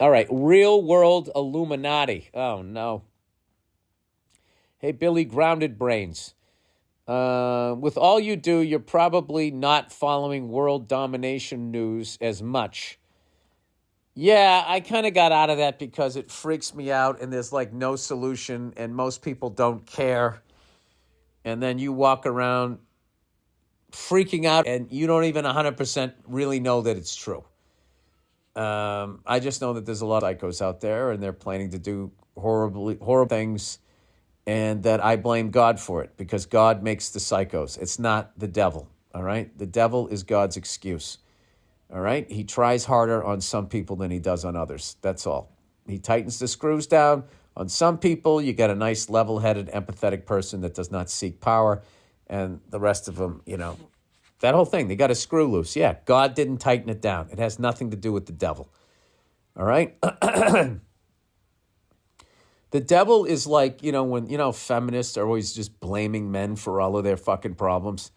All right, real world Illuminati. Oh, no. Hey, Billy Grounded Brains. With all you do, you're probably not following world domination news as much. Yeah, I kind of got out of that because it freaks me out and there's like no solution and most people don't care. And then you walk around freaking out and you don't even 100% really know that it's true. I just know that there's a lot of psychos out there and they're planning to do horrible things, and that I blame God for it because God makes the psychos. It's not the devil, all right? The devil is God's excuse, all right? He tries harder on some people than he does on others. That's all. He tightens the screws down. On some people, you get a nice, level-headed, empathetic person that does not seek power, and the rest of them, that whole thing, they got a screw loose. Yeah, God didn't tighten it down. It has nothing to do with the devil. All right? The devil is like, when, feminists are always just blaming men for all of their fucking problems.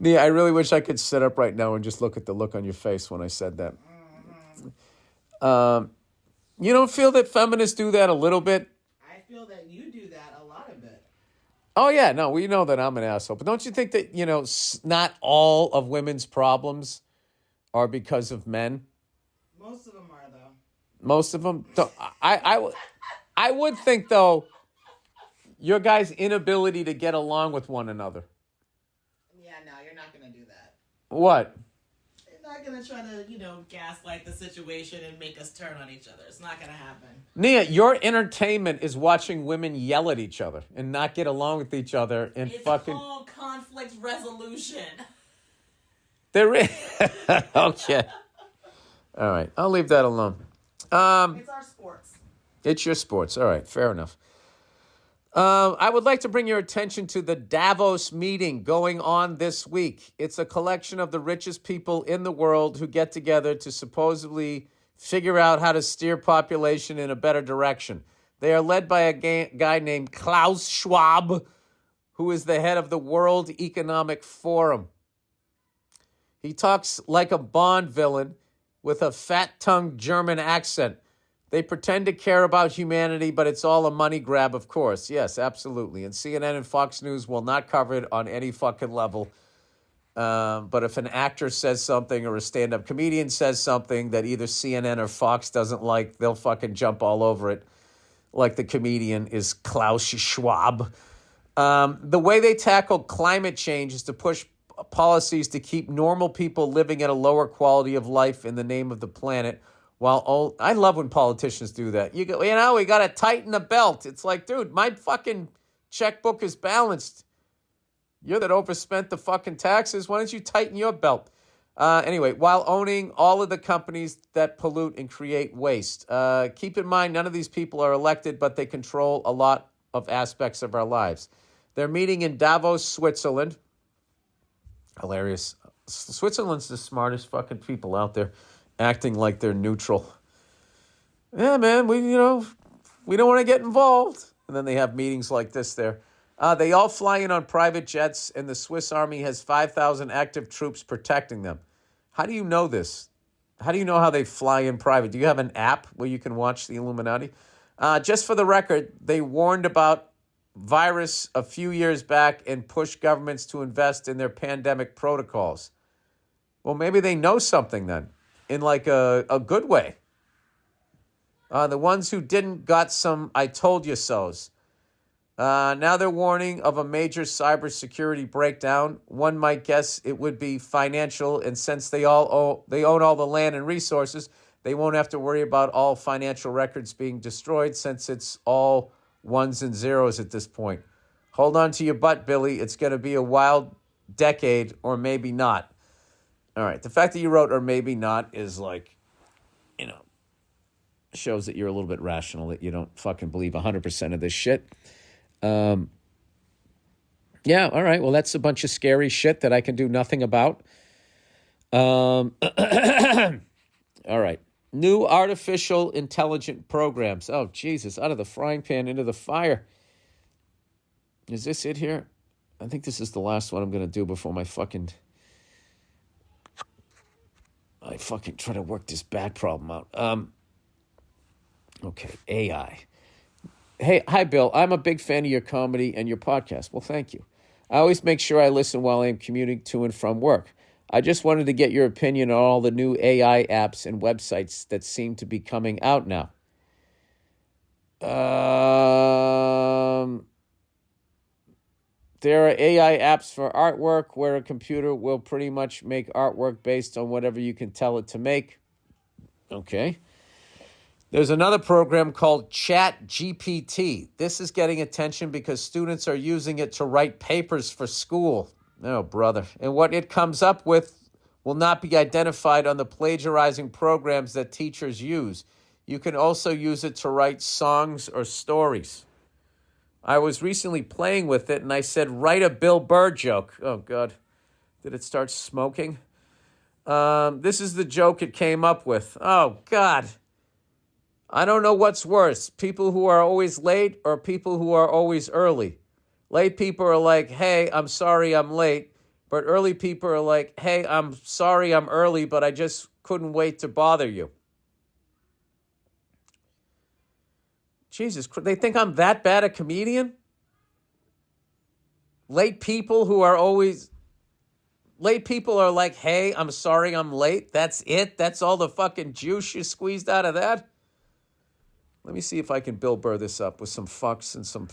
Nia, I really wish I could sit up right now and just look at the look on your face when I said that. You don't feel that feminists do that a little bit? I feel that you do that a lot of it. Oh, yeah, no, we know that I'm an asshole. But don't you think that, not all of women's problems are because of men? Most of them are, though. Most of them? I would think, though, your guys' inability to get along with one another. Yeah, no, you're not going to do that. What? You're not going to try to, gaslight the situation and make us turn on each other. It's not going to happen. Nia, your entertainment is watching women yell at each other and not get along with each other and it's fucking... It's called conflict resolution. There is... Okay. All right, I'll leave that alone. It's our sports. It's your sports. All right, fair enough. I would like to bring your attention to the Davos meeting going on this week. It's a collection of the richest people in the world who get together to supposedly figure out how to steer population in a better direction. They are led by a guy named Klaus Schwab, who is the head of the World Economic Forum. He talks like a Bond villain with a fat-tongued German accent. They pretend to care about humanity, but it's all a money grab, of course. Yes, absolutely. And CNN and Fox News will not cover it on any fucking level. But if an actor says something or a stand-up comedian says something that either CNN or Fox doesn't like, they'll fucking jump all over it. Like the comedian is Klaus Schwab. The way they tackle climate change is to push policies to keep normal people living at a lower quality of life in the name of the planet. I love when politicians do that. We got to tighten the belt. It's like, dude, my fucking checkbook is balanced. You're that overspent the fucking taxes. Why don't you tighten your belt? Anyway, while owning all of the companies that pollute and create waste. Keep in mind, none of these people are elected, but they control a lot of aspects of our lives. They're meeting in Davos, Switzerland. Hilarious. Switzerland's the smartest fucking people out there, acting like they're neutral. Yeah, man, we don't want to get involved. And then they have meetings like this there. They all fly in on private jets, and the Swiss Army has 5,000 active troops protecting them. How do you know this? How do you know how they fly in private? Do you have an app where you can watch the Illuminati? Just for the record, they warned about virus a few years back and pushed governments to invest in their pandemic protocols. Well, maybe they know something then, in like a good way. The ones who didn't got some I told you so's. Now they're warning of a major cybersecurity breakdown. One might guess it would be financial, and since they own all the land and resources, they won't have to worry about all financial records being destroyed since it's all ones and zeros at this point. Hold on to your butt, Billy. It's going to be a wild decade, or maybe not. All right, the fact that you wrote or maybe not is like, shows that you're a little bit rational, that you don't fucking believe 100% of this shit. Yeah, all right. Well, that's a bunch of scary shit that I can do nothing about. All right. New artificial intelligent programs. Oh, Jesus. Out of the frying pan into the fire. Is this it here? I think this is the last one I'm going to do before my fucking... fucking try to work this back problem out. Okay, AI. Hey, hi, Bill. I'm a big fan of your comedy and your podcast. Well, thank you. I always make sure I listen while I'm commuting to and from work. I just wanted to get your opinion on all the new AI apps and websites that seem to be coming out now. There are AI apps for artwork where a computer will pretty much make artwork based on whatever you can tell it to make. Okay. There's another program called Chat GPT. This is getting attention because students are using it to write papers for school. Oh, brother. And what it comes up with will not be identified on the plagiarizing programs that teachers use. You can also use it to write songs or stories. I was recently playing with it, and I said, write a Bill Burr joke. Oh, God. Did it start smoking? This is the joke it came up with. Oh, God. I don't know what's worse, people who are always late or people who are always early. Late people are like, hey, I'm sorry I'm late. But early people are like, hey, I'm sorry I'm early, but I just couldn't wait to bother you. Jesus, they think I'm that bad a comedian? Late people are like, hey, I'm sorry I'm late. That's it? That's all the fucking juice you squeezed out of that? Let me see if I can Bill Burr this up with some fucks and some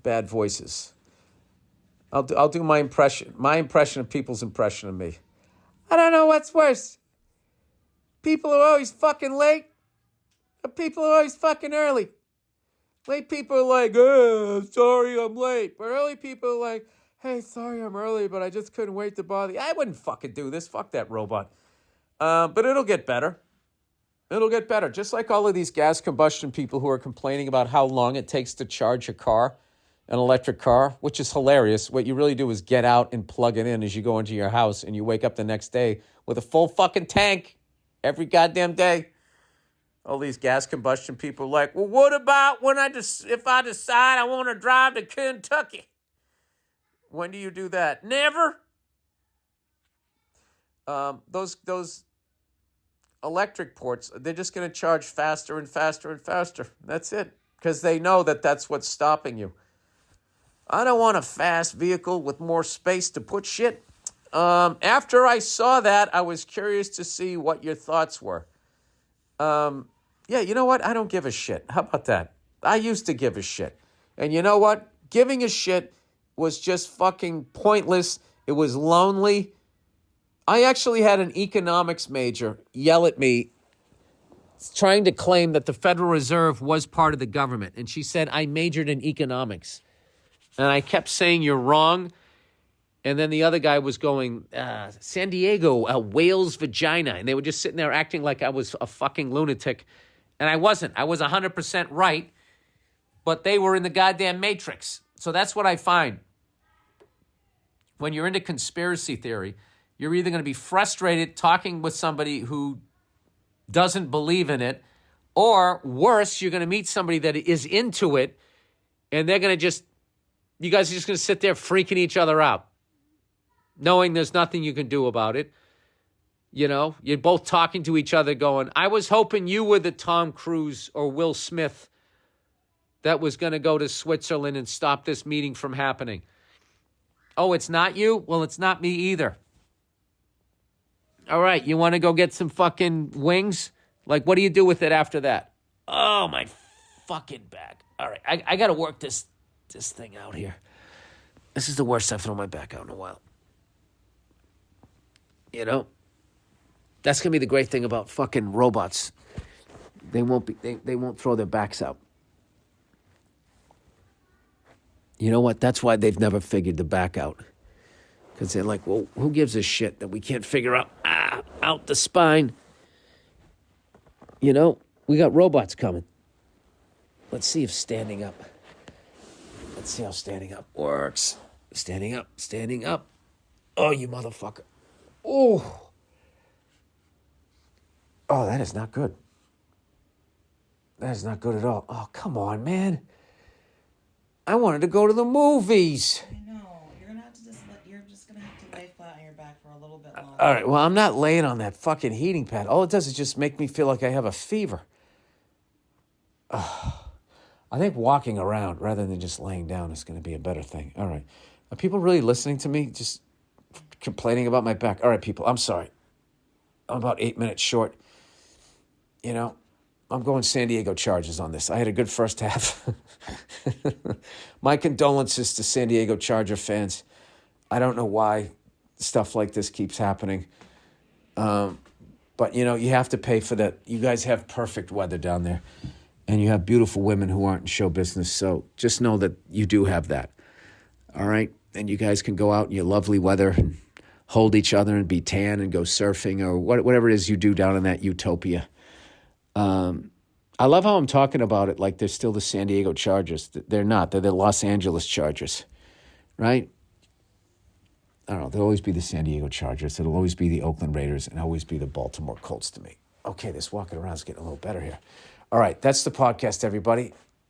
bad voices. I'll do my impression of people's impression of me. I don't know what's worse. People are always fucking late, or people are always fucking early. Late people are like, oh, sorry I'm late. But early people are like, hey, sorry I'm early, but I just couldn't wait to bother you. I wouldn't fucking do this. Fuck that robot. But it'll get better. It'll get better. Just like all of these gas combustion people who are complaining about how long it takes to charge a car, an electric car, which is hilarious. What you really do is get out and plug it in as you go into your house, and you wake up the next day with a full fucking tank every goddamn day. All these gas combustion people are like, well, what about if I decide I want to drive to Kentucky? When do you do that? Never. Those electric ports, they're just going to charge faster and faster and faster. That's it. Because they know that that's what's stopping you. I don't want a fast vehicle with more space to put shit. After I saw that, I was curious to see what your thoughts were. Yeah, you know what? I don't give a shit. How about that? I used to give a shit. And you know what? Giving a shit was just fucking pointless. It was lonely. I actually had an economics major yell at me trying to claim that the Federal Reserve was part of the government. And she said, I majored in economics. And I kept saying, you're wrong. And then the other guy was going, San Diego, a whale's vagina. And they were just sitting there acting like I was a fucking lunatic. And I wasn't. I was 100% right. But they were in the goddamn matrix. So that's what I find. When you're into conspiracy theory, you're either going to be frustrated talking with somebody who doesn't believe in it, or worse, you're going to meet somebody that is into it, and they're going to you guys are just going to sit there freaking each other out, knowing there's nothing you can do about it. You know, you're both talking to each other going, I was hoping you were the Tom Cruise or Will Smith that was going to go to Switzerland and stop this meeting from happening. Oh, it's not you? Well, it's not me either. All right, you want to go get some fucking wings? Like, what do you do with it after that? Oh, my fucking back. All right, I got to work this thing out here. This is the worst I've thrown my back out in a while. You know? That's going to be the great thing about fucking robots. They won't throw their backs out. You know what? That's why they've never figured the back out. Because they're like, well, who gives a shit that we can't figure out the spine? You know, we got robots coming. Let's see if standing up. Let's see how standing up works. Standing up. Oh, you motherfucker. Oh, that is not good. That is not good at all. Oh, come on, man. I wanted to go to the movies. I know. You're just gonna have to lay flat on your back for a little bit longer. All right, well, I'm not laying on that fucking heating pad. All it does is just make me feel like I have a fever. I think walking around rather than just laying down is going to be a better thing. All right. Are people really listening to me? Just complaining about my back. All right, people, I'm sorry. I'm about 8 minutes short. You know, I'm going San Diego Chargers on this. I had a good first half. My condolences to San Diego Charger fans. I don't know why stuff like this keeps happening. But, you know, you have to pay for that. You guys have perfect weather down there. And you have beautiful women who aren't in show business. So just know that you do have that. All right? And you guys can go out in your lovely weather and hold each other and be tan and go surfing or whatever it is you do down in that utopia. I love how I'm talking about it like they're still the San Diego Chargers. They're not. They're the Los Angeles Chargers, right? I don't know. They'll always be the San Diego Chargers. It'll always be the Oakland Raiders and always be the Baltimore Colts to me. Okay, this walking around is getting a little better here. All right, that's the podcast, everybody.